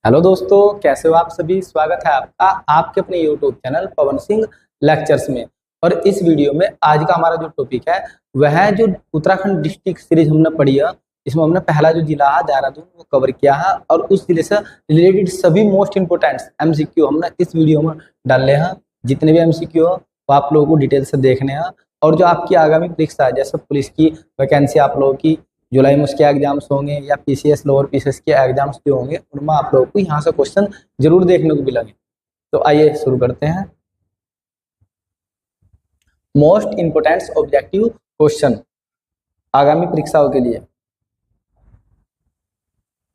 Hello दोस्तों, कैसे हो आप सभी। स्वागत है आपका आपके अपने YouTube channel Pawan Singh lectures में। और इस वीडियो में आज का हमारा जो टॉपिक है वह है जो उत्तराखंड डिस्ट्रिक्ट सीरीज हमने पढ़ी है। इसमें हमने पहला जो जिला है देहरादून वो कवर किया है और उस जिले से रिलेटेड सभी मोस्ट इंपोर्टेंट एमसीक्यू हमने इस वीडियो में डाले हैं। जितने भी एमसीक्यू हो वो आप लोगों को डिटेल से देखने हैं। और जो आपकी आगामी परीक्षा है जैसे पुलिस की वैकेंसी आप लोगों की जुलाई में उसके एग्जाम्स होंगे या पीसीएस लोअर पीसीएस के एग्जाम्स जो होंगे उनमें आप लोगों को यहाँ से क्वेश्चन जरूर देखने को मिलेंगे। तो आइए शुरू करते हैं। मोस्ट इंपोर्टेंट ऑब्जेक्टिव क्वेश्चन आगामी परीक्षाओं के लिए।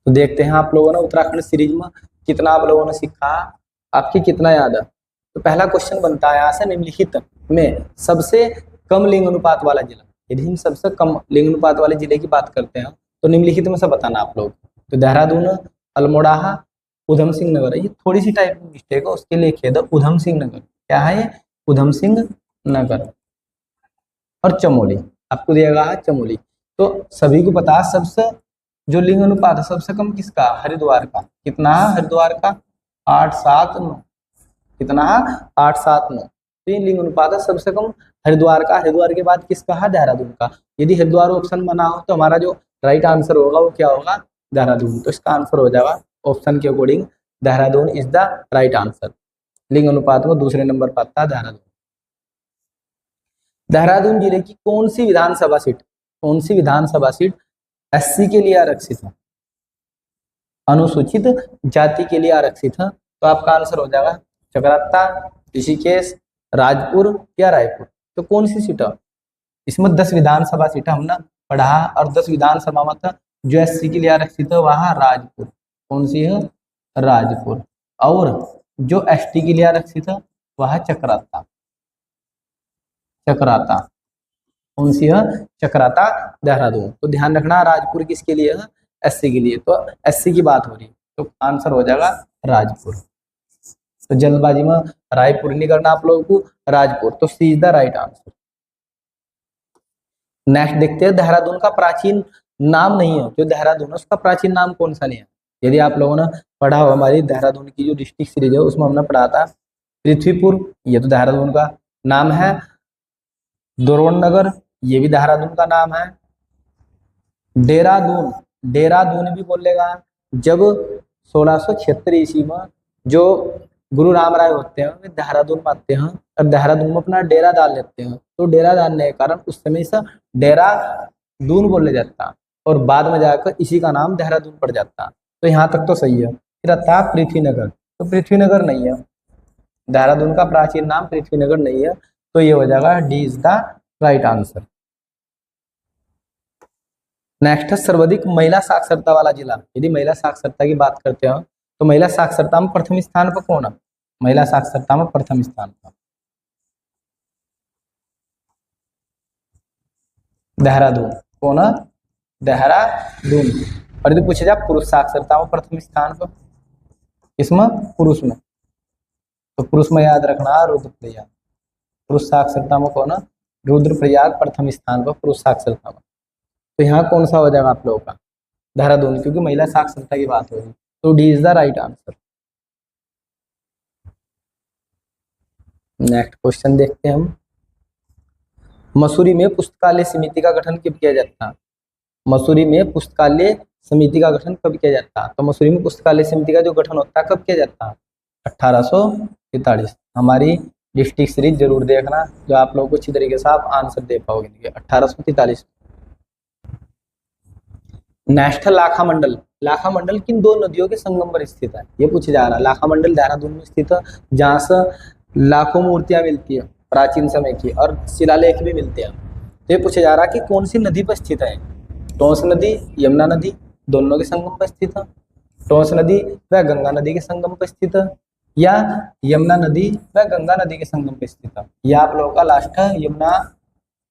तो देखते हैं आप लोगों ने उत्तराखंड सीरीज में कितना आप लोगों ने सीखा, आपकी कितना याद है। तो पहला क्वेश्चन बनता है यहाँ से, निम्नलिखित में सबसे कम लिंग अनुपात वाला जिला। यदि हम सबसे कम लिंग अनुपात वाले जिले की बात करते हैं तो निम्नलिखित में से बताना आप लोग। तो देहरादून, अल्मोड़ा, उधम सिंह नगर है। ये थोड़ी सी टाइप की मिस्टेक है, उसके लिए खेद है। उधम सिंह नगर क्या है ये? उधम सिंह नगर। और चमोली आपको दिया गया है चमोली। तो सभी को पता है सबसे जो लिंग अनुपात है सबसे कम किसका? हरिद्वार का। कितना है हरिद्वार का? 8:7:9। कितना है? 8:7:9। तो ये लिंग अनुपात है सबसे कम हरिद्वार का। हरिद्वार के बाद किसका है? देहरादून का। यदि हरिद्वार ऑप्शन बना हो तो हमारा जो राइट आंसर होगा वो क्या होगा? देहरादून। तो इसका आंसर हो जाएगा ऑप्शन के according Dehradun is the right answer. लिंग अनुपात में दूसरे नंबर पर आता है देहरादून। देहरादून जिले की कौन सी विधानसभा सीट, कौन सी विधानसभा सीट एससी के लिए आरक्षित है, अनुसूचित जाति के लिए आरक्षित है? तो आपका आंसर हो जाएगा चकराता, ऋषिकेश, राजपुर या रायपुर। तो कौन सी सीट है इसमें? 10 विधानसभा सीट हमने पढ़ा और 10 विधानसभा में था जो एससी के लिए आरक्षित है वहां राजपुर। कौन सी है? राजपुर। और जो एसटी के लिए आरक्षित है वह चकराता। चकराता कौन सी है? चकराता देहरादून। तो ध्यान रखना राजपुर किसके लिए है? एससी के लिए। तो एससी की बात हो रही तो आंसर हो जाएगा राजपुर। तो जल्दबाजी में रायपुर नहीं करना आप लोगों को, राजपुर। तो C is the right answer. Next देखते हैं, देहरादून का प्राचीन नाम नहीं है जो देहरादून है उसका प्राचीन नाम कौन सा नहीं है? यदि आप लोगों ने पढ़ा हो हमारी देहरादून की जो डिस्ट्रिक्ट सीरीज है उसमें हमने पढ़ा था पृथ्वीपुर, ये तो देहरादून का नाम है। दोरोन नगर, ये भी देहरादून का नाम है। देहरादून, देहरादून भी बोलेगा जब 1676 ईस्वी में जो गुरु राम राय होते हैं वे देहरादून में आते हैं और देहरादून में अपना डेरा डाल लेते हैं। तो डेरा डालने के कारण उस समय से देहरादून बोले जाता और बाद में जाकर इसी का नाम देहरादून पड़ जाता। तो यहाँ तक तो सही है। फिर आता पृथ्वीनगर। तो पृथ्वीनगर नहीं है, देहरादून का प्राचीन नाम पृथ्वीनगर नहीं है। तो ये हो जाएगा D is the right answer. Next है सर्वाधिक महिला साक्षरता वाला जिला। यदि महिला साक्षरता की बात करते हैं तो महिला साक्षरता में प्रथम स्थान पर कौन है? महिला साक्षरता में प्रथम स्थान पर देहरादून। कौन है? देहरादून। और यदि पूछे जाए पुरुष साक्षरता में प्रथम स्थान पर, इसमें पुरुष में, तो पुरुष में याद रखना रुद्रप्रयाग। पुरुष साक्षरता में कौन है? रुद्रप्रयाग प्रथम स्थान पर पुरुष साक्षरता में। तो यहाँ कौन सा हो जाएगा आप लोगों का? देहरादून, क्योंकि महिला साक्षरता की बात हो रही। तो D is the right answer. Next question देखते हैं हम। मसूरी में पुस्तकालय समिति का गठन कब किया जाता है? मसूरी में पुस्तकालय समिति का गठन कब किया जाता है? तो मसूरी में पुस्तकालय समिति का जो गठन होता है कब किया जाता है? 1843। हमारी डिस्ट्रिक्ट सीरीज जरूर देखना जो आप लोगों को अच्छी तरीके से आप आंसर दे पाओगे। 1843। नेक्स्ट है लाखा मंडल। लाखा मंडल किन दो नदियों के संगम पर स्थित है? ये पूछा जा रहा है। लाखा मंडल देहरादून में स्थित है जहाँ से लाखों मूर्तियां मिलती है प्राचीन समय की और शिलालेख भी मिलते हैं। तो ये पूछा जा रहा है कि कौन सी नदी पर स्थित है? टोंस नदी, यमुना नदी दोनों के संगम पर स्थित है। टोंस नदी व गंगा नदी के संगम पर स्थित है या यमुना नदी व गंगा नदी के संगम पर स्थित है? यह आप लोगों का लास्ट है यमुना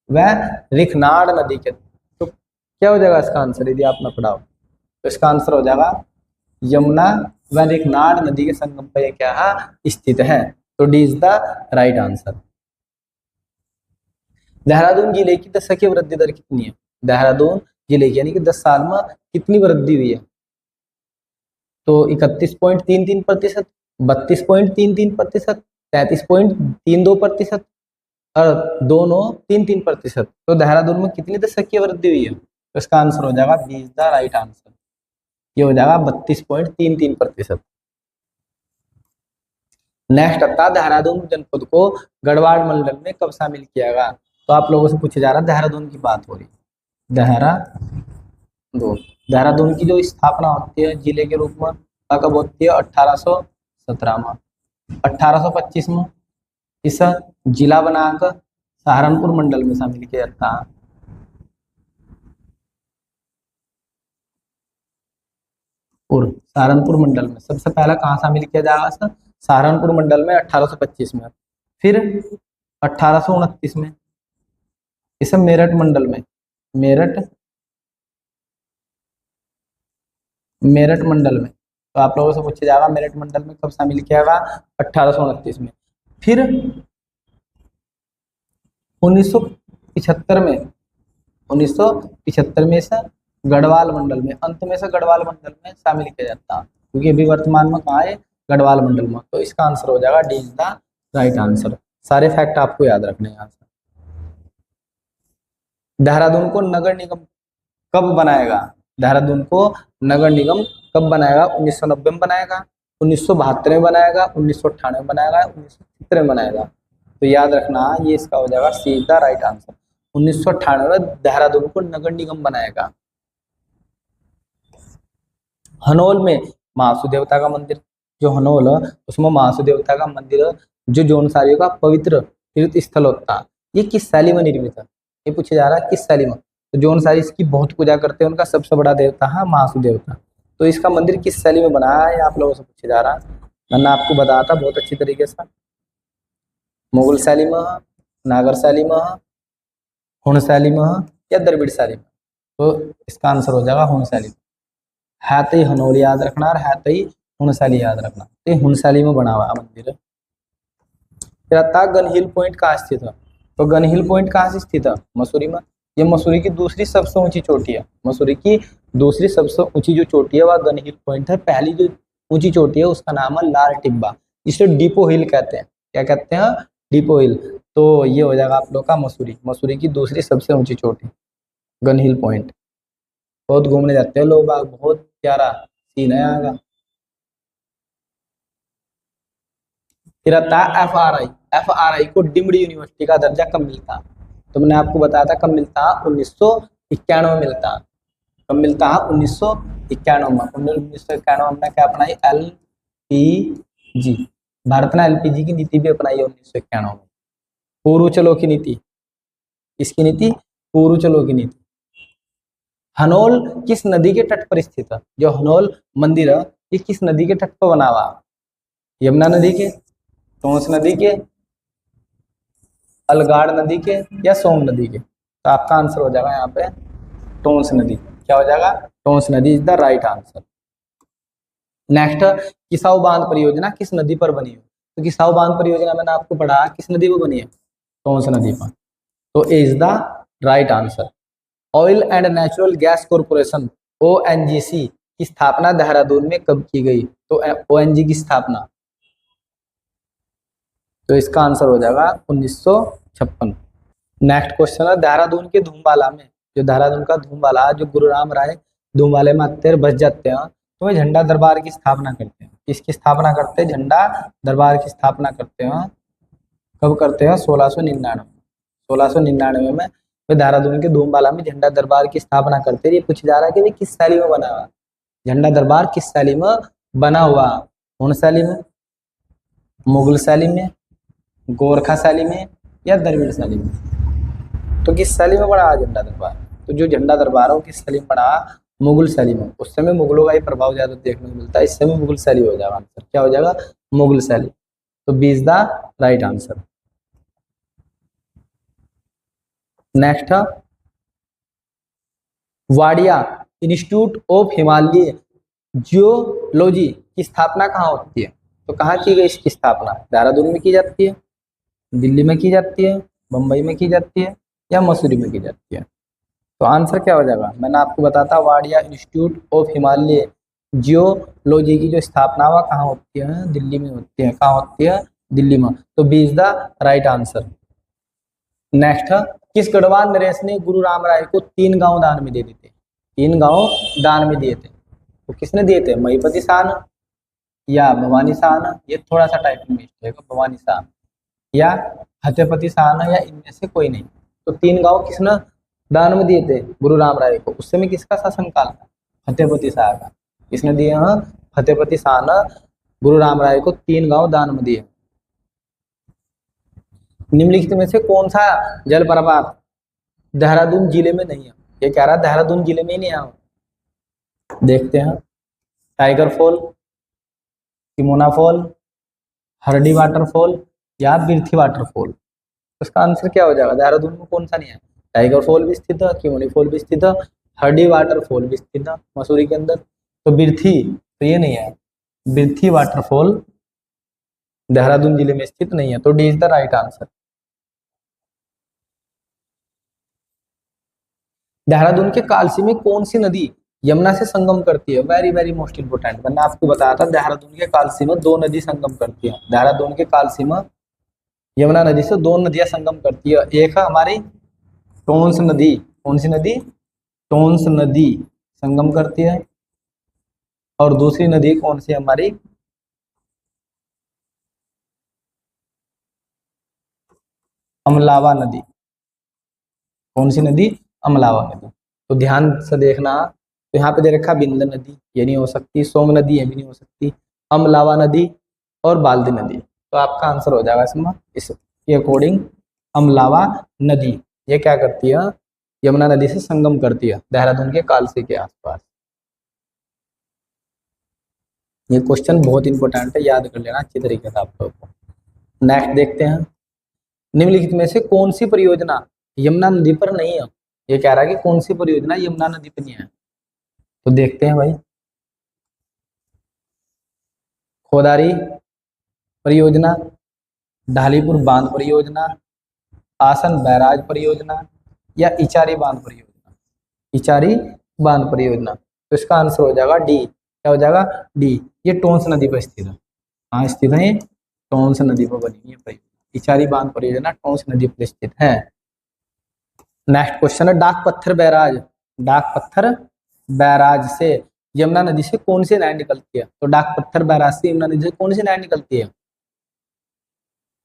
व रिखनाड़ नदी के। तो क्या हो जाएगा इसका आंसर यदि आप न पढ़ाओ? तो इसका आंसर हो जाएगा यमुना व रिखनाड़ नदी के संगम पर क्या है? स्थित है। तो D is the right answer. Dehradun जिले की दशकीय वृद्धि दर कितनी है? देहरादून जिले की यानी कि 10 साल में कितनी वृद्धि हुई है? तो 31.33%, 32.33%, 33.32% और दोनों 3-3%। तो देहरादून में कितनी दशक की वृद्धि हुई है? तो इसका आंसर हो जाएगा B is the right answer, ये हो जाएगा 32.33%। नेक्स्ट आता है देहरादून जनपद को गढ़वाल मंडल में कब शामिल किया गया? तो आप लोगों से पूछा जा रहा है, देहरादून की बात हो रही है। देहरादून की जो स्थापना होती है जिले के रूप में कब होती है? 1817 में। 1825 में इस जिला बनाकर सहारनपुर मंडल में शामिल किया जाता है। और सहारनपुर मंडल में सबसे पहला कहाँ शामिल किया जाएगा सर? सहारनपुर मंडल में 1825 में। फिर 1829 में इसे मेरठ मंडल में, मेरठ मंडल में। तो आप लोगों से पूछा जाएगा मेरठ मंडल में कब शामिल किया गया? 1829 में। फिर 1975 में, 1975 में से गढ़वाल मंडल में, अंत में से गढ़वाल मंडल में शामिल किया जाता है, क्योंकि अभी वर्तमान में कहाँ है? गढ़वाल मंडल में। तो इसका आंसर हो जाएगा D is the right answer. सारे फैक्ट आपको याद रखने हैं। देहरादून को नगर निगम कब बनाएगा? देहरादून को नगर निगम कब बनाएगा? 1990 में बनाएगा, 1972 में बनाएगा, 1998 में बनाएगा, 1970 में बनाएगा। तो याद रखना ये इसका हो जाएगा सी द राइट आंसर। 1998 में देहरादून को नगर निगम बनाएगा। हनोल में महासू देवता का मंदिर, जो हनोल है उसमें महासू देवता का मंदिर जो जौनसारियों का पवित्र तीर्थ स्थल होता है, ये किस शैली में निर्मित है? ये पूछा जा रहा है किस शैली में। तो जौनसारी इसकी बहुत पूजा करते हैं, उनका सबसे बड़ा देवता है महासू देवता। तो इसका मंदिर किस शैली में बनाया है आप लोगों से पूछा जा रहा है। मैंने आपको बताया था बहुत अच्छी तरीके से, मुगल शैली में, नागर शैली में, हुण शैली में या द्रविड़ शैली में। तो इसका आंसर हो जाएगा हुण शैली में। है तो हनोल याद रखना और है तो हुण शैली याद रखना। तो हुण शैली में बना हुआ मंदिर है। गन हिल पॉइंट कहाँ स्थित है? तो गन हिल पॉइंट कहाँ से स्थित है? मसूरी में। ये मसूरी की दूसरी सबसे ऊंची चोटी है। मसूरी की दूसरी सबसे ऊंची जो चोटी है वह गन हिल पॉइंट है। पहली जो ऊंची चोटी है उसका नाम है लाल टिब्बा, इसे डिपो हिल कहते हैं। क्या कहते हैं? डिपो हिल। तो ये हो जाएगा आप लोग का मसूरी, मसूरी की दूसरी सबसे ऊंची चोटी गन हिल पॉइंट। बहुत घूमने जाते हैं लोग, बहुत प्यारा सीन है यहाँ का। फिर आता है FRI। FRI को डीम्ड यूनिवर्सिटी का दर्जा कब मिलता? तो मैंने आपको बताया था कब मिलता है? 1991 में मिलता है। कब मिलता है? 1991 में। 1991 में क्या अपनाई? LPG। भारत ने LPG की नीति भी अपनाई है 1991 में। पूर्व चलो की नीति, इसकी नीति पूर्व चलो की नीति। हनोल किस नदी के तट पर स्थित है? जो हनोल मंदिर है ये किस नदी के तट पर बना हुआ? यमुना नदी के, टोंस नदी के, अलगाड़ नदी के या सोम नदी के? तो आपका आंसर हो जाएगा यहाँ पे टोंस नदी। क्या हो जाएगा? टोंस नदी is the right answer. Next, Kisau बांध परियोजना किस नदी पर बनी है? तो किसाऊ बांध परियोजना मैंने आपको पढ़ा किस नदी पर बनी है? टोंस नदी पर। तो A is the right answer. Oil and natural gas corporation ONGC की स्थापना देहरादून में कब की गई? तो ONG की स्थापना, तो इसका आंसर हो जाएगा 1956। नेक्स्ट क्वेश्चन है, देहरादून के धूमवाला में, जो देहरादून का धूमवाला जो गुरुराम राय धूमवाले में आते हैं, बस जाते हैं, तो वे झंडा दरबार की स्थापना करते हैं। किसकी स्थापना करते हैं? झंडा दरबार की स्थापना करते हैं। कब करते हैं? 1699। 1699 में वे देहरादून के धूमवाला में झंडा दरबार की स्थापना करते हैं। ये पूछा जा रहा है कि वे किस शैली में बना हुआ? झंडा दरबार किस शैली में बना हुआ? हुण शैली में, मुगल शैली में, गोरखा शैली में या द्रविड़ शैली में? तो किस शैली में बना झंडा दरबार? तो जो झंडा दरबार है वो किस शैली में बना? मुगल शैली में। उस समय मुगलों का ही प्रभाव ज्यादा देखने को मिलता है, इस समय मुगल शैली हो जाएगा आंसर। क्या हो जाएगा? मुगल शैली। तो B is the right answer. Next, Wadia institute of हिमालयी जियोलॉजी की स्थापना कहाँ होती है? तो कहाँ की गई इसकी स्थापना? देहरादून में की जाती है, दिल्ली में की जाती है, मुंबई में की जाती है या मसूरी में की जाती है? तो आंसर क्या हो जाएगा? मैंने आपको बताया था वाडिया इंस्टीट्यूट ऑफ हिमालयी जियोलॉजी की जो स्थापना वह कहाँ होती है? दिल्ली में होती है। कहाँ होती है? दिल्ली में। तो B is the right answer. Next, किस गढ़वाल नरेश ने गुरु राम राय को 3 गांव दान में दे दिए थे? 3 गांव दान में दिए थे, तो किसने दिए थे? महीपति शाह या भवानी शाह, ये थोड़ा सा टाइपिंग मिस्टेक है, भवानी शाह या फतेहपति शाह, या इनमें से कोई नहीं। तो 3 गांव किसने दान में दिए थे गुरु राम राय को? उस समय किसका शासनकाल था? फतेहपति शाह का। किसने दिए हैं? फतेहपति शाह ने गुरु राम राय को 3 गांव दान में दिए। निम्नलिखित में से कौन सा जलप्रपात देहरादून जिले में नहीं है? ये कह रहा है देहरादून जिले में ही नहीं है। देखते हैं, टाइगर फॉल, किमोना फॉल, हरडी वाटरफॉल या बिरथी वाटरफॉल। उसका आंसर क्या हो जाएगा? देहरादून में कौन सा नहीं है? टाइगर फॉल भी स्थित है, किमोनी फॉल भी स्थित है, हरडी वाटरफॉल भी स्थित है मसूरी के अंदर। तो बिरथी, तो ये नहीं है, बिरथी वाटरफॉल देहरादून जिले में स्थित नहीं है। तो D is the right answer. Dehradun के कालसी में कौन सी नदी यमुना से संगम करती है? Very very most important. मैंने आपको बताया था देहरादून के कालसी में 2 नदी संगम करती है। देहरादून के कालसी में यमुना नदी से 2 नदियां संगम करती है। एक है हमारी टोंस नदी। कौन सी नदी? टोंस नदी संगम करती है। और दूसरी नदी कौन सी? हमारी अमलावा नदी। कौन सी नदी? अमलावा नदी। तो ध्यान से देखना, तो यहाँ पे दे रखा बिंद नदी, ये नहीं हो सकती। सोंग नदी, ये भी नहीं हो सकती। अमलावा नदी और बाल्दी नदी। तो आपका आंसर हो जाएगा इसमें, इसके अकॉर्डिंग अमलावा नदी ये क्या करती है? यमुना नदी से संगम करती है देहरादून के कालसी के आसपास। ये क्वेश्चन बहुत इंपॉर्टेंट है, याद कर लेना अच्छी तरीके से आप लोग को। नेक्स्ट देखते हैं, निम्नलिखित में से कौन सी परियोजना यमुना नदी पर नहीं है? ये कह रहा है कि कौन सी परियोजना यमुना नदी पर नहीं है। तो देखते हैं भाई, खोदारी परियोजना, ढालीपुर बांध परियोजना, आसन बैराज परियोजना या इचारी बांध परियोजना। इचारी बांध परियोजना। तो इसका आंसर हो जाएगा डी। क्या हो जाएगा? डी। ये टोंस नदी पर स्थित है। कहाँ स्थित है? टोंस नदी पर बनी हुई है। इचारी बांध परियोजना टोंस नदी पर स्थित है। नेक्स्ट क्वेश्चन है, डाक पत्थर बैराज। डाक पत्थर बैराज से यमुना नदी से कौन सी नहर निकलती है? तो डाक पत्थर बैराज से यमुना नदी से कौन सी नहर निकलती है?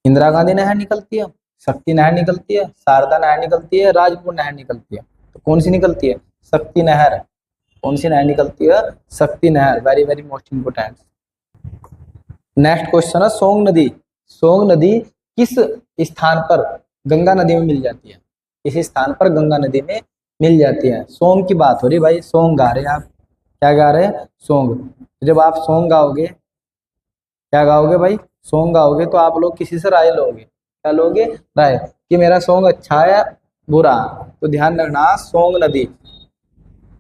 इंदिरा गांधी नहर निकलती है, शक्ति नहर निकलती है, शारदा नहर निकलती है, राजपुर नहर निकलती है। तो कौन सी निकलती है? शक्ति नहर। कौन सी नहर निकलती है? शक्ति नहर। Very very most important. Next question है, सोंग नदी। सोंग नदी किस स्थान पर गंगा नदी में मिल जाती है? किस स्थान पर गंगा नदी में मिल जाती है? सोंग की बात हो रही भाई, सोंग गा रहे हैं आप। क्या गा रहे हैं? सोंग। जब आप सोंग गाओगे, क्या गाओगे भाई? सॉन्ग गाओगे तो आप लोग किसी से राय लोगे। क्या लोगे? राय, कि मेरा सॉन्ग अच्छा है बुरा। तो ध्यान रखना, सॉन्ग नदी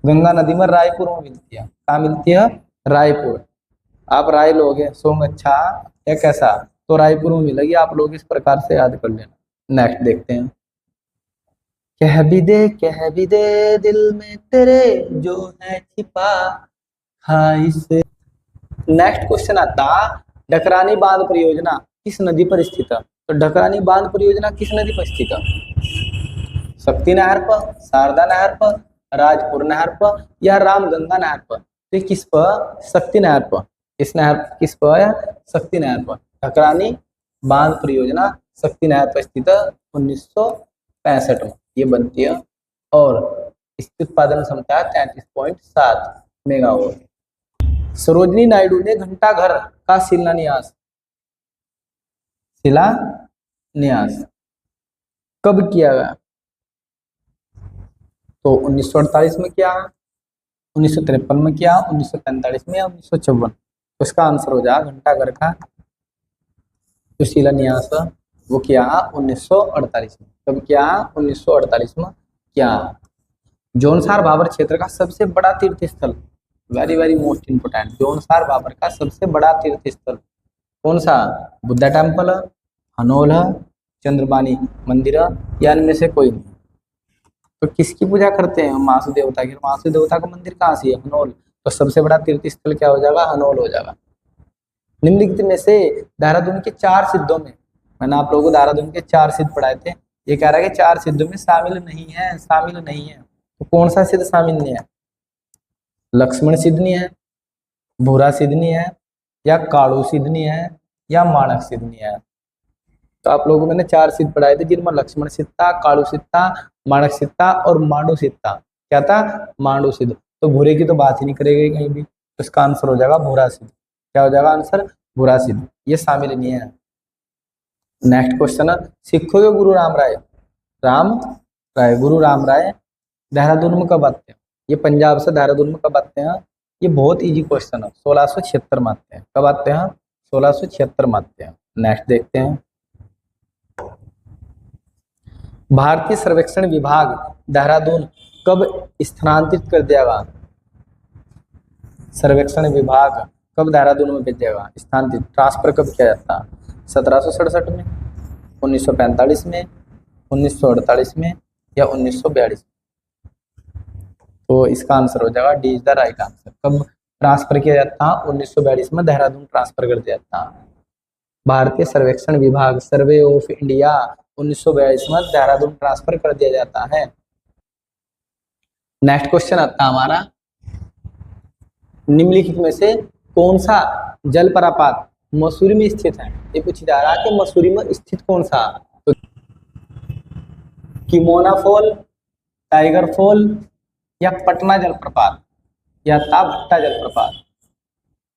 गंगा नदी में रायपुर में मिलती है। कहाँ मिलती है? रायपुर। आप राय लोगे सॉन्ग अच्छा या कैसा, तो रायपुर में मिलेगी। आप लोग इस प्रकार से याद कर लेना। नेक्स्ट देखते हैं, कह भी दे दिल में तेरे जो है छिपा खाई से। नेक्स्ट क्वेश्चन आता, ढकरानी बांध परियोजना किस नदी पर स्थित है? तो ढकरानी बांध परियोजना किस नदी पर स्थित है? शक्ति नहर पर, शारदा नहर पर, राजपुर नहर पर या रामगंगा नहर पर? तो किस पर? शक्ति नहर पर। इस नहर किस पर है? शक्ति नहर पर। ढकरानी बांध परियोजना शक्ति नहर पर स्थित है 1965 में ये बनती है और इसकी उत्पादन क्षमता है 33.7 मेगावाट। सरोजनी नायडू ने घंटा घर का शिलान्यास कब किया गया? तो 1948 में किया, 1953 में किया, 1945 में या 1954? तो इसका आंसर हो जाएगा घंटा घर का जो शिलान्यास वो किया 1948 में। कब किया? 1948 में किया। जौनसार बाबर क्षेत्र का सबसे बड़ा तीर्थ स्थल, very very most important, Jaunsar Bawar का सबसे बड़ा तीर्थ स्थल कौन सा? बुद्धा टेम्पल, हनोल, चंद्रबानी मंदिर या इनमें से कोई नहीं? तो किसकी पूजा करते हैं? मासु देवता की। मासु देवता का मंदिर कहाँ से है? हनोल। तो सबसे बड़ा तीर्थ स्थल क्या हो जाएगा, हनोल हो जाएगा। निम्नलिखित में से देहरादून के 4 सिद्धों में, मैंने आप लोगों को देहरादून के 4 सिद्ध पढ़ाए थे, ये कह रहा है कि 4 सिद्धों में शामिल नहीं है, शामिल नहीं है। तो कौन सा सिद्ध शामिल नहीं है? लक्ष्मण सिद्ध नहीं है, भूरा सिद्ध नहीं है, या काड़ू सिद्ध नहीं है, या माणक सिद्ध नहीं है। तो आप लोगों को मैंने 4 सिद्ध पढ़ाए थे, जिनमें लक्ष्मण सिद्धा, काड़ू सिद्धा, माणक सिद्धा और मांडू सिद्धा। क्या था? मांडू सिद्ध। तो भूरे की तो बात ही नहीं करेगी कहीं भी, तो इसका आंसर हो जाएगा भूरा सिद्ध। क्या हो जाएगा आंसर? भूरा सिद्ध। ये शामिल नहीं है। नेक्स्ट क्वेश्चन है, सिखों के गुरु राम राय गुरु राम राय देहरादून में कब आते हैं? ये पंजाब से देहरादून में कब आते हैं? ये बहुत इजी क्वेश्चन है। 1676 में आते हैं। कब आते हैं? 1676 में आते हैं। नेक्स्ट देखते हैं, भारतीय सर्वेक्षण विभाग देहरादून कब स्थानांतरित कर दिया गया? सर्वेक्षण विभाग कब देहरादून में भेज दिया? स्थानांतरित, ट्रांसफर कब किया जाता? 1767 में, 1945 में, 1948 में, या 1942 में? तो इसका आंसर हो जाएगा D is the right answer. कब ट्रांसफर किया जाता? 1942 में देहरादून ट्रांसफर कर दिया जाता। भारतीय सर्वेक्षण विभाग, सर्वे ऑफ इंडिया, 1942 में देहरादून ट्रांसफर कर दिया जाता है। नेक्स्ट क्वेश्चन आता है हमारा, निम्नलिखित में से कौन सा जलप्रपात मसूरी में स्थित है? ये पूछा जा रहा है कि मसूरी में स्थित कौन सा? तो किमोना फॉल, टाइगर फॉल, या पटना जलप्रपात, या भट्टा जलप्रपात?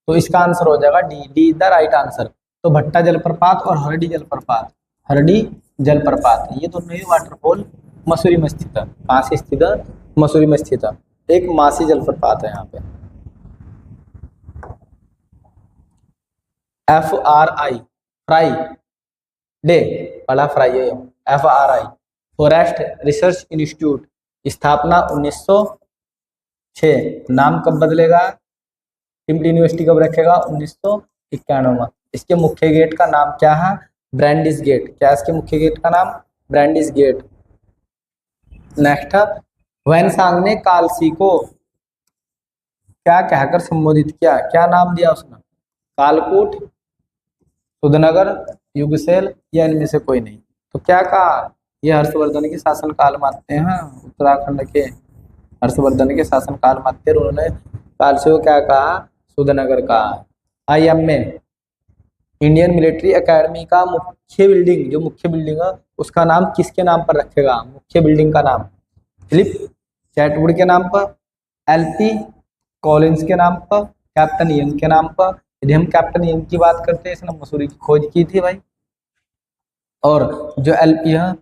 तो इसका आंसर हो जाएगा D is the right answer. तो भट्टा जलप्रपात और हरडी जलप्रपात, ये दोनों ही वाटरफॉल मसूरी में स्थित है। कहाँ से स्थित है? मसूरी में स्थित है। एक मासी जलप्रपात है यहाँ पे। FRI फ्राई डे, पहला फ्राई है। FRI फॉरेस्ट रिसर्च इंस्टीट्यूट, स्थापना 1906। नाम कब बदलेगा? टिम्पटी यूनिवर्सिटी कब रखेगा? 1991 में। इसके मुख्य गेट का नाम क्या है? Brandis gate. क्या इसके मुख्य गेट का नाम? Brandeis gate. नेक्स्ट, वैनसांग ने कालसी को क्या कहकर संबोधित किया? क्या नाम दिया उसने? कालकूट, सुधनगर, युगसेल, या इनमें से कोई नहीं? तो क्या कहा? ये हर्षवर्धन के शासन काल में आते हैं। उत्तराखंड के हर्षवर्धन के शासन काल में आते हैं। उन्होंने कालसी को क्या कहा? सुधनगर कहा। IMA इंडियन मिलिट्री एकेडमी का मुख्य बिल्डिंग, जो मुख्य बिल्डिंग है उसका नाम किसके नाम पर रखेगा? मुख्य बिल्डिंग का नाम फिलिप चैटवुड के नाम पर, LP कॉलिंस के नाम पर, कैप्टन यंग के नाम पर। यदि हम कैप्टन यंग की बात करते हैं, इसने मसूरी की खोज की थी भाई। और जो LP है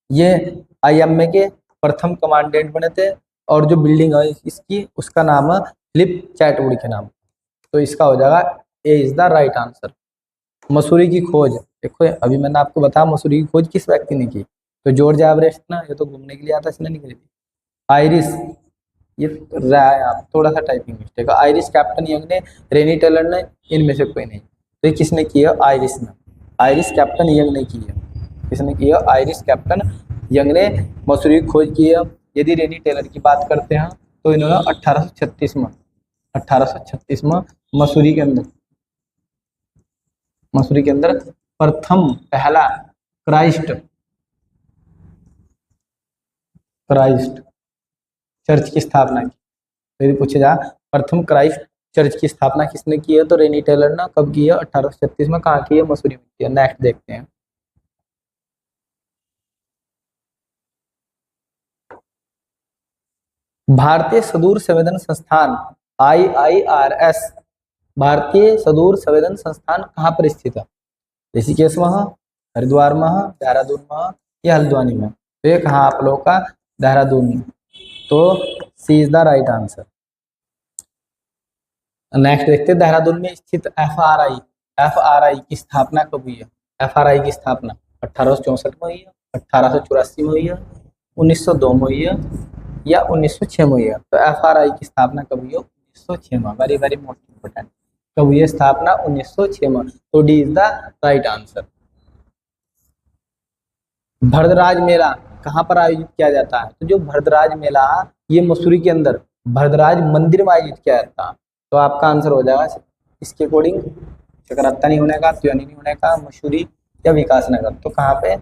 ये IMA के प्रथम कमांडेंट बने थे। और जो बिल्डिंग है इसकी, उसका नाम है फिलिप चैटवुड के नाम। तो इसका हो जाएगा A is the right answer. Mussoorie की खोज, देखो अभी मैंने आपको बताया मसूरी की खोज किस व्यक्ति ने की? तो जॉर्ज एवरेस्ट ना, ये तो घूमने के लिए आता, इसने नहीं करी थी। आयरिस, ये रहा है आप थोड़ा सा टाइपिंग मिस्टेक है। आयरिस, कैप्टन यंग ने, रेनी टेलर ने, इनमें से कोई नहीं। तो ये किसने की है? आयरिस ने। आयरिस कैप्टन यंग ने की है। किसने की है? आयरिस कैप्टन यंग ने मसूरी की खोज की है। यदि रेनी टेलर की बात करते हैं तो इन्होंने 1836 में मसूरी के अंदर प्रथम पहला क्राइस्ट चर्च की स्थापना की। तो यदि पूछे जा प्रथम क्राइस्ट चर्च की स्थापना किसने की है, तो रेनी टेलर ने कब की है? 1836 में। कहाँ की है? मसूरी में की है। नेक्स्ट देखते हैं, भारतीय सुदूर संवेदन संस्थान IIRS, भारतीय सुदूर संवेदन संस्थान कहाँ पर स्थित है? ऋषिकेश में है, हरिद्वार में है, देहरादून में है, या हल्द्वानी में? तो ये कहाँ आप लोगों का? देहरादून में। तो C is the right answer. Next देखते हैं, देहरादून में स्थित FRI की स्थापना कब हुई है? FRI की स्थापना 1864 में हुई है, 1884 में हुई है, 1902 में हुई है, या 1906 में हुई है? तो FRI की स्थापना कब हुई है? 1906 में। Very very most important. कब हुई है स्थापना? 1906 में। तो D is the right answer. Bharadwaj मेला कहाँ पर आयोजित किया जाता है? तो जो भरद्वाज मेला ये मसूरी के अंदर भरद्वाज मंदिर में आयोजित किया जाता। तो आपका आंसर हो जाएगा इसके अकॉर्डिंग चकराता नहीं होने का, त्योनी नहीं होने का, मसूरी या विकासनगर। तो कहाँ पे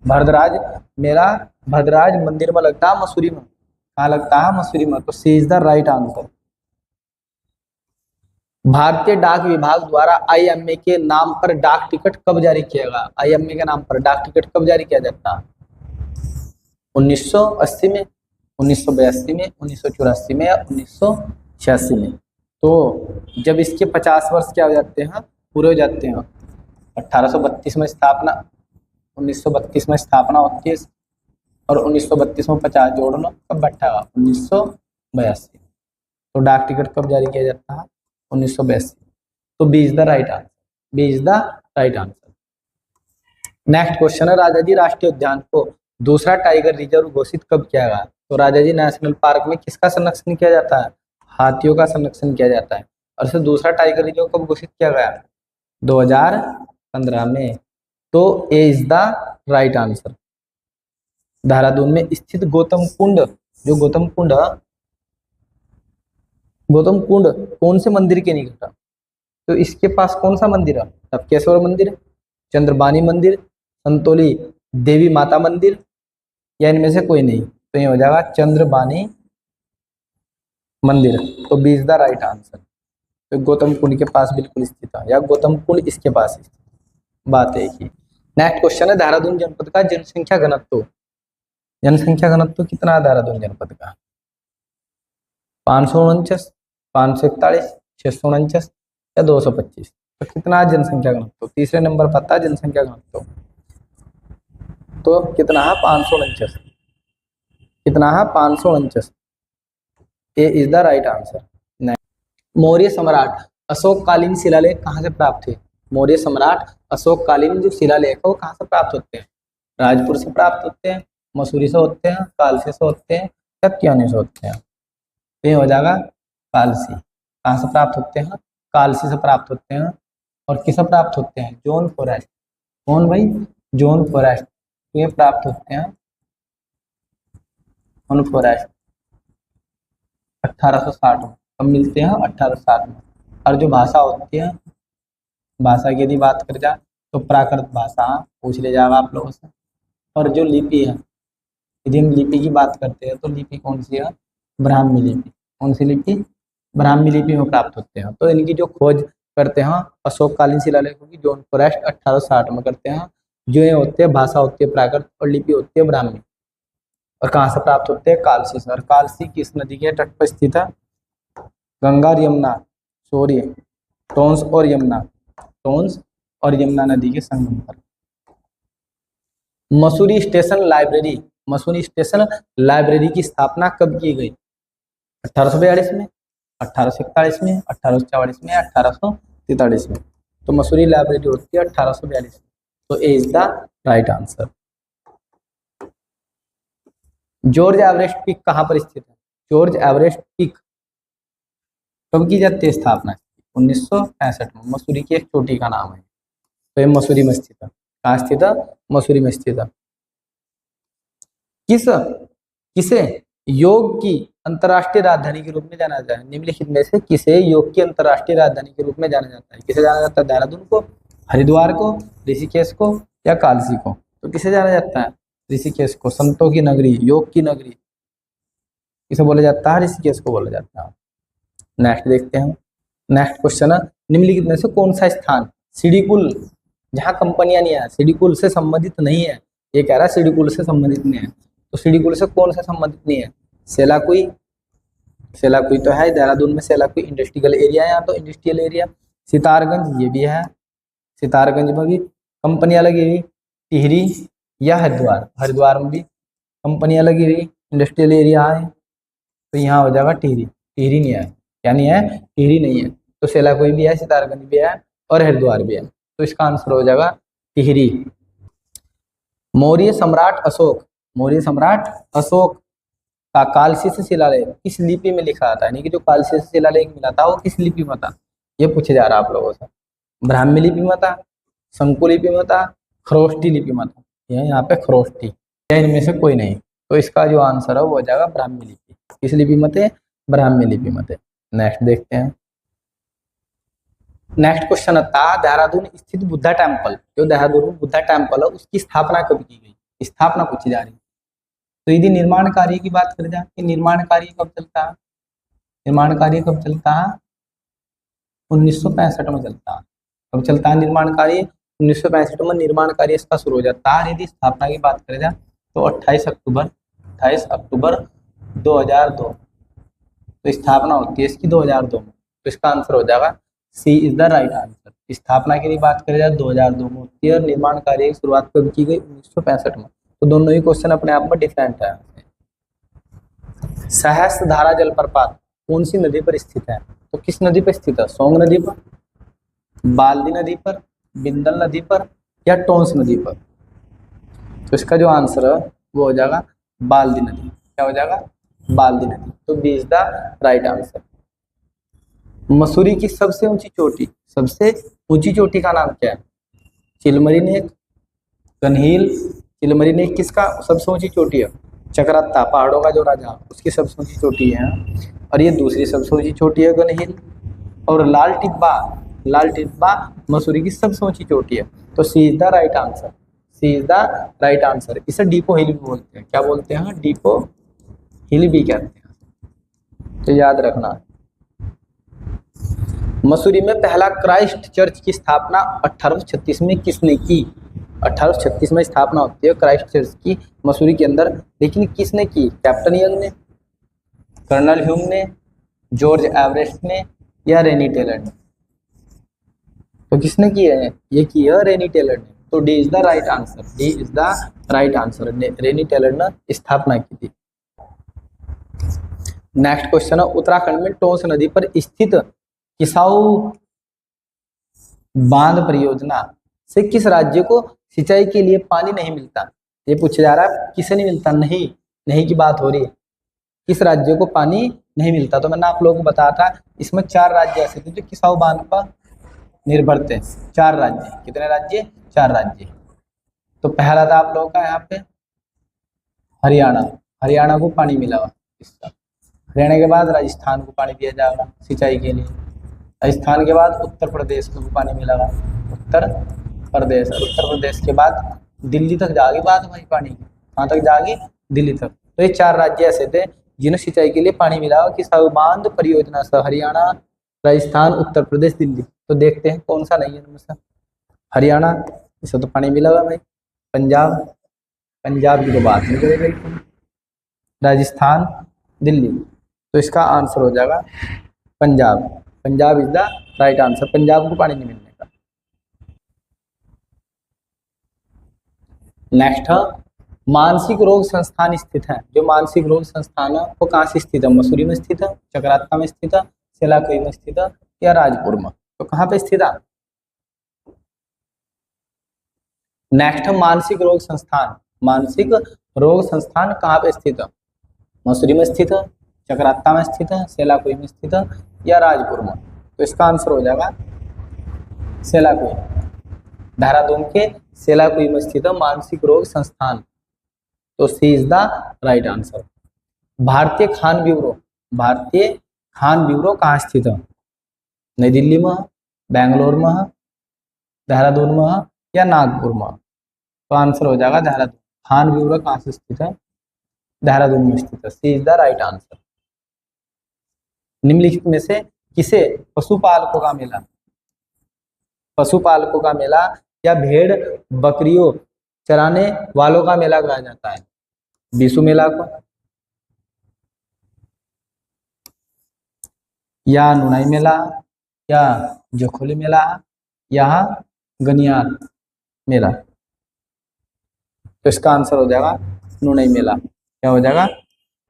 भरद्वाज मेला भरद्वाज मंदिर में लगता है, मसूरी में। कहाँ लगता है? मसूरी में। तो C is the right answer. भारतीय डाक विभाग द्वारा आईएमए के नाम पर डाक टिकट कब जारी किया गया? आईएमए के नाम पर डाक टिकट कब जारी किया जाता है? 1980 में, 1982 में, 1984 में या 1986 में? तो जब इसके 50 वर्ष क्या हो जाते हैं? पूरे हो जाते हैं। 1832 में स्थापना, 1932 में स्थापना होती है और 1932 में 50 जोड़ लो, कब बैठा? 1982। तो डाक टिकट कब जारी किया जाता है? 1982। तो B is the right answer. B is the right answer. Next question है, राजाजी राष्ट्रीय उद्यान को दूसरा टाइगर रिजर्व घोषित कब किया गया? तो राजाजी नेशनल पार्क में किसका संरक्षण किया जाता है? हाथियों का संरक्षण किया जाता है। और इसे दूसरा टाइगर रिजर्व कब घोषित किया गया? 2015 में। तो A is the right answer. Dehradun में स्थित गौतम कुंड, जो गौतम कुंड कौन से मंदिर के निकट है? तो इसके पास कौन सा मंदिर है? टपकेश्वर मंदिर, चंद्रबानी मंदिर, संतोली देवी माता मंदिर, या इनमें से कोई नहीं? तो ये हो जाएगा चंद्रबानी मंदिर। तो B is the right answer. तो गौतम कुंड के पास बिल्कुल स्थित है, या गौतम कुंड इसके पास स्थित। बात एक ही। नेक्स्ट क्वेश्चन है, देहरादून जनपद का जनसंख्या घनत्व। जनसंख्या घनत्व कितना है देहरादून जनपद का? 549, 541, 649 या 225? तो कितना है जनसंख्या घनत्व? तीसरे नंबर पता है जनसंख्या घनत्व। तो कितना है? 549। कितना है? 549। A is the right answer. Maurya सम्राट अशोककालीन शिलालेख कहाँ से प्राप्त हुए? मौर्य सम्राट अशोककालीन जो शिलालेख है वो कहाँ से प्राप्त होते हैं? राजपुर से प्राप्त होते हैं, मसूरी से होते हैं, कालसी से होते हैं या त्योनी से होते हैं? तो ये हो जाएगा कालसी। कहाँ से प्राप्त होते हैं? कालसी से प्राप्त होते हैं। और किससे प्राप्त होते हैं? Zone forest. कौन भाई? Zone forest. ये प्राप्त होते हैं जोन फॉरेस्ट 1860 में। कब मिलते हैं? 1860 में। और जो भाषा होती है, भाषा की यदि बात कर जाए तो प्राकृत भाषा पूछ ले जाएगा आप लोगों से। और जो लिपि है, यदि हम लिपि की बात करते हैं तो लिपि कौन सी है? ब्राह्मी लिपि। कौन सी लिपि? ब्राह्मी लिपि में प्राप्त होते हैं। तो इनकी जो खोज करते हैं अशोककालीन शिलालेखों की जोन फॉरेस्ट 1860 में करते हैं। जो ये होते हैं भाषा होती है प्राकृत और लिपि होती है ब्राह्मी। और कहाँ से प्राप्त होते हैं? कालसी से। और कालसी किस नदी के तट पर स्थित है? गंगा और यमुना, सॉरी टोंस और यमुना, टोंस और यमुना नदी के संगम पर। Mussoorie station library, Mussoorie station library की स्थापना कब की गई? 1842 में, 1841 में, 1844 में, 1843 में? तो मसूरी लाइब्रेरी होती है 1842 में। तो A is the right answer. George Everest peak कहाँ पर स्थित है? जॉर्ज एवरेस्ट पीक कब की जाती है स्थापना? 1965 में। मसूरी की एक चोटी का नाम है। तो ये मसूरी में स्थित है। कहाँ स्थित है? मसूरी में स्थित है। किसे योग की अंतर्राष्ट्रीय राजधानी के रूप में जाना जाता है? निम्नलिखित में से किसे योग की अंतर्राष्ट्रीय राजधानी के रूप में जाना जाता है? किसे जाना जाता है? देहरादून को, हरिद्वार को, ऋषिकेश को या कालसी को? तो किसे जाना जाता है? ऋषिकेश को। संतों की नगरी, योग की नगरी किसे बोला जाता है? ऋषिकेश को बोला जाता है। नेक्स्ट देखते हैं। नेक्स्ट क्वेश्चन है, निम्नलिखित में से कौन सा स्थान सिडीकुल, जहाँ कंपनियां नहीं है, सिडीकुल से संबंधित नहीं है? ये कह रहा है सिडीकुल से संबंधित नहीं है। तो सिडीकुल से कौन सा संबंधित नहीं है? सेलाकुई, सेलाकुई तो है देहरादून में। सेलाकुई इंडस्ट्रियल एरिया है, यहाँ तो इंडस्ट्रियल एरिया। सितारगंज ये भी है, सितारगंज में भी कंपनियां लगी हुई। टिहरी या हरिद्वार, हरिद्वार में भी कंपनियां लगी हुई, इंडस्ट्रियल एरिया है। तो यहाँ हो जाएगा टिहरी। टिहरी नहीं है, क्या नहीं है? टिहरी नहीं है। तो सेलाकुई भी है, सितारगंज भी है और हरिद्वार भी है। तो इसका आंसर हो जाएगा टिहरी। मौर्य सम्राट अशोक, मौर्य सम्राट अशोक का कालसी से शिलालेख किस लिपि में लिखा था? यानी कि जो कालसी से शिलालेख मिला था वो किस लिपि में था? ये पूछे जा रहा है आप लोगों से। ब्राह्मी लिपि में था, शंकु लिपि में था, खरोष्टी लिपि में था? यहाँ पे खरोष्टी, या इनमें से कोई नहीं? तो इसका जो आंसर है वो हो जाएगा ब्राह्मी लिपि। किस लिपि में थे? ब्राह्मी लिपि मत है। नेक्स्ट देखते हैं। नेक्स्ट क्वेश्चन आता है, देहरादून स्थित बुद्धा टेम्पल, जो देहरादून बुद्धा टेम्पल है उसकी स्थापना कब की गई? स्थापना पूछी जा रही है। तो यदि निर्माण कार्य की बात करें जाए कि निर्माण कार्य कब चलता है? निर्माण कार्य कब चलता है? 1965 में चलता है। कब चलता है निर्माण कार्य? 1965 में निर्माण कार्य इसका शुरू हो जाता है। यदि स्थापना की बात करें जाए तो 28 अक्टूबर 2002 तो स्थापना होती है इसकी 2002 में। तो इसका आंसर हो जाएगा सी इज द राइट आंसर। स्थापना की बात करें जाए 2002 में होती है और निर्माण कार्य की शुरुआत कब की गई? 1965 में। तो दोनों ही क्वेश्चन अपने आप में डिफरेंट है। सहस्त्रधारा जलप्रपात कौन सी नदी पर स्थित है? तो किस नदी पर स्थित है? सोंग नदी पर, बाल्दी नदी पर, बिंदल नदी पर या टोंस नदी पर? तो इसका जो आंसर है वो हो जाएगा बाल्दी नदी। क्या हो जाएगा? बाल्दी नदी। तो B is the right answer. Mussoorie की सबसे ऊंची चोटी, सबसे ऊंची चोटी का नाम क्या है? चिलमरी नेक, कन्हील। चिलमरी नेक किसका सबसे ऊंची चोटी है? चक्राता, पहाड़ों का जो राजा, उसकी सबसे ऊंची चोटी है। और ये दूसरी सबसे ऊंची चोटी है कन्हील। और लाल टिब्बा मसूरी की सबसे ऊंची चोटी है। तो C is the right answer. C is the right answer. इसे डीपो हिल भी बोलते हैं। क्या बोलते हैं? डीपो हिल भी कहते हैं। तो याद रखना। मसूरी में पहला क्राइस्ट चर्च की स्थापना 1836 में किसने की? 1836 में स्थापना होती है क्राइस्ट चर्च की मसूरी के अंदर। लेकिन किसने की? कैप्टन यंग ने, कर्नल ह्यूम ने, जॉर्ज एवरेस्ट ने या रेनी टेलर ने? तो किसने की है? ये की है रेनी टेलर ने। तो D is the right answer. D is the right answer. Renee Taylor ने स्थापना की थी। नेक्स्ट क्वेश्चन है, उत्तराखंड में टोंस नदी पर स्थित किसाऊ बांध परियोजना से किस राज्य को सिंचाई के लिए पानी नहीं मिलता? ये पूछा जा रहा है किसे नहीं मिलता? नहीं की बात हो रही है। किस राज्य को पानी नहीं मिलता? तो मैंने आप लोगों को बताया था इसमें 4 राज्य ऐसे थे जो किसाऊ बांध पर निर्भर थे। 4 राज्य। कितने राज्य? 4 राज्य। तो पहला था आप लोगों का यहाँ पे हरियाणा को पानी मिला हुआ इसका। हरियाणा के बाद राजस्थान को पानी दिया जाएगा सिंचाई के लिए। राजस्थान के बाद उत्तर प्रदेश को पानी मिला हुआ, उत्तर प्रदेश के बाद दिल्ली तक जाएगी बात भाई पानी की। कहाँ तक जाएगी? दिल्ली तक। तो ये 4 राज्य ऐसे थे जिन्हें सिंचाई के लिए पानी मिला हुआ किसाऊ बांध परियोजना से। हरियाणा, राजस्थान, उत्तर प्रदेश, दिल्ली। तो देखते हैं कौन सा नहीं है इनमें से। हरियाणा, इसे तो पानी मिला हुआ भाई। पंजाब की तो बात नहीं करेगा। राजस्थान, दिल्ली। तो इसका आंसर हो जाएगा Punjab is the right answer. Punjab को पानी नहीं मिलने का। नेक्स्ट है, मानसिक रोग संस्थान स्थित है। जो मानसिक रोग संस्थान है वो कहाँ से स्थित है? मसूरी में स्थित है, चक्राता में स्थित है, सेलाकुई में स्थित है या राजपुर में? तो कहाँ पे स्थित है? नेक्स्ट है, मानसिक रोग संस्थान कहाँ पे स्थित है? मसूरी में स्थित है, चक्राता में स्थित है, सेलाकुई में स्थित है या राजपुर में? तो इसका आंसर हो जाएगा सेलाकुई। देहरादून के सेलाकुई में स्थित है मानसिक रोग संस्थान। तो C is the right answer. भारतीय खान ब्यूरो कहाँ स्थित है? नई दिल्ली में, बेंगलोर में, देहरादून में या नागपुर में? तो आंसर हो जाएगा देहरादून। खान ब्यूरो कहाँ से स्थित है? देहरादून में स्थित है। सी इज द राइट आंसर। निम्नलिखित में से किसे पशुपालकों का मेला या भेड़ बकरियों चराने वालों का मेला कहा जाता है? बीसू मेला को, या नुनाई मेला, या जखोली मेला, या गनियार मेला? तो इसका आंसर हो जाएगा नुनाई मेला। क्या हो जाएगा?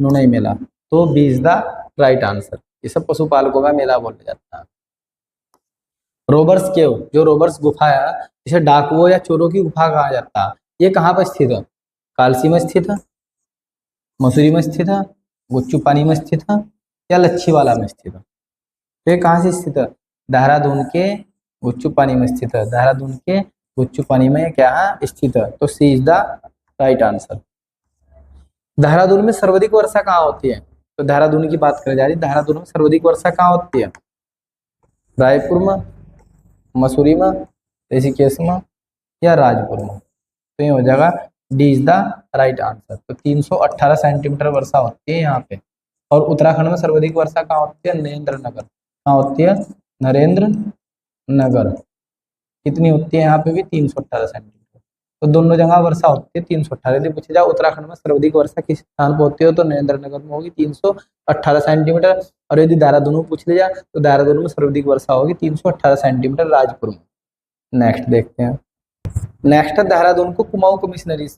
नुनाई मेला। तो B is the right answer. ये सब पशुपालकों का मेला बोला जाता है। रोबर्स केव, जो रोबर्स गुफा है इसे डाकुओं या चोरों की गुफा कहा जाता है, ये कहाँ पर स्थित है? कालसी में स्थित है, मसूरी में स्थित है, गुच्चू पानी में स्थित है या लच्छीवाला में स्थित है? तो ये कहाँ से स्थित है? देहरादून के गुच्चू पानी में स्थित है। देहरादून के गुच्चू पानी में क्या है? स्थित है। तो C is the right answer. Dehradun में सर्वाधिक वर्षा कहाँ होती है? तो देहरादून की बात करी जा रही है। देहरादून में सर्वाधिक वर्षा कहाँ होती है? रायपुर में, मसूरी में, ऋषिकेश में या राजपुर में? तो ये हो जाएगा D is the right answer. तो 318 सेंटीमीटर वर्षा होती है यहाँ पे। और उत्तराखंड में सर्वाधिक वर्षा कहाँ होती है? नरेंद्र नगर। कहाँ होती है? नरेंद्र नगर। कितनी होती है यहाँ पे भी? 318 सेंटीमीटर। तो दोनों जगह वर्षा होती है 318। यदि पूछे जाए उत्तराखंड में सर्वाधिक वर्षा किस स्थान पर होती है तो नरेंद्र नगर में होगी 318 सेंटीमीटर। और यदि देहरादून में पूछ लिया तो देहरादून में सर्वाधिक वर्षा होगी 318 सेंटीमीटर राजपुर में। नेक्स्ट देखते हैं। नेक्स्ट है देहरादून को कुमाऊं कमिश्नरी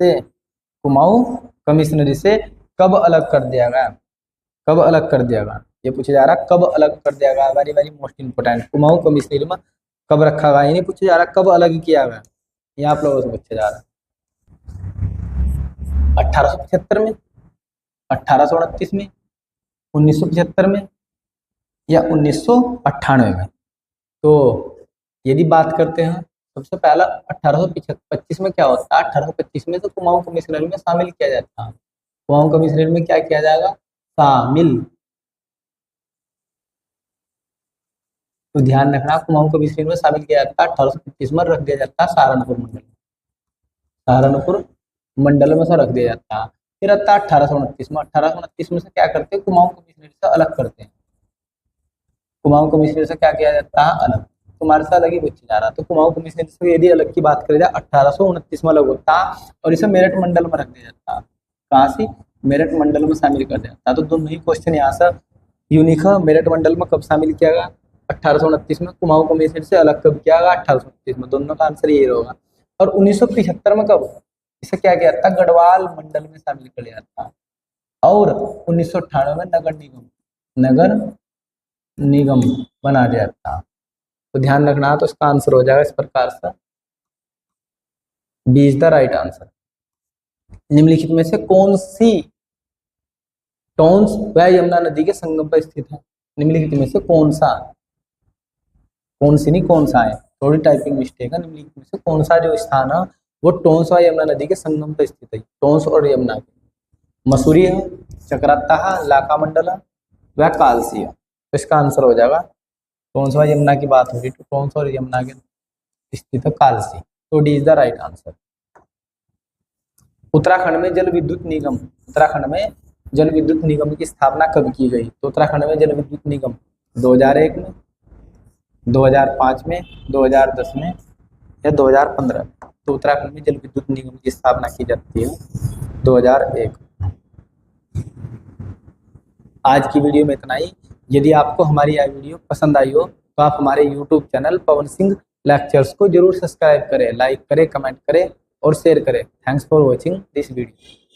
से कब अलग कर दिया गया? कब अलग कर दिया गया ये पूछा जा रहा है। कब अलग कर दिया गया? Very very most important. Kumaon कमिश्नरी में कब रखा गया? ये नहीं पूछा जा रहा कब अलग किया गया, ये आप लोगों से पूछा जा रहा है। 1875 में, 1829 में, 1975 में या 1998 में? तो यदि बात करते हैं सबसे पहला 1825 में क्या होता है? 1825 में तो कुमाऊं कमिश्नरी में शामिल किया जाता है। कुमाऊं कमिश्नरी में क्या किया जाएगा? शामिल। तो ध्यान रखना कुमाऊं कमिश्नरी में शामिल किया जाता है। 1825 में रख दिया जाता है सहारनपुर मंडल में से रख दिया जाता है। फिर आता है 1829 में। 1829 में से क्या करते हैं? कुमाऊं कमिश्नरी से अलग करते हैं। कुमाऊं कमिश्नरी से क्या किया जाता है? अलग। तुम्हारे साथ अलग ही पूछा जा रहा है। तो कुमाऊं कमिश्नरी से यदि अलग की बात करें जाए 1829 में अलग होता है और इसे मेरठ मंडल में रख दिया जाता है। कहाँ से? मेरठ मंडल में शामिल कर दिया जाता है। तो दोनों ही क्वेश्चन यहाँ से यूनिक है। मेरठ मंडल में कब शामिल किया गया? 1829 में। कुमाऊं कमिश्नरी से अलग कब किया गया? 1829 में। दोनों का आंसर यही होगा। और 1975 में कब इसे क्या किया था? गढ़वाल मंडल में शामिल कर लिया था। और 1998 में नगर निगम बना दिया था। तो ध्यान रखना, तो इसका आंसर हो जाएगा इस प्रकार से, B is the right answer. निम्नलिखित में से कौन सी टोन्स वह यमुना नदी के संगम पर स्थित है? निम्नलिखित में से कौन सा है, थोड़ी टाइपिंग मिस्टेक है। निम्नलिखित में से कौन सा जो स्थान है वो टोंस व यमुना नदी के संगम पर स्थित है? टोंस और यमुना के। मसूरी है, चक्राता है, लाका मंडल है, वह कालसी है। तो इसका आंसर हो जाएगा टोंस व यमुना की बात होगी तो टोंस और यमुना के स्थित है कालसी। तो D is the right answer. Uttarakhand में जल विद्युत निगम की स्थापना कब की गई? तो उत्तराखंड में जल विद्युत निगम 2001 में, 2005 में, 2010 में या 2015? तो उत्तराखंड में जल विद्युत निगम की स्थापना की जाती है 2001। आज की वीडियो में इतना ही। यदि आपको हमारी यह वीडियो पसंद आई हो तो आप हमारे YouTube channel Pawan Singh lectures को जरूर सब्सक्राइब करें, लाइक करें, कमेंट करें और शेयर करें। Thanks for watching this video.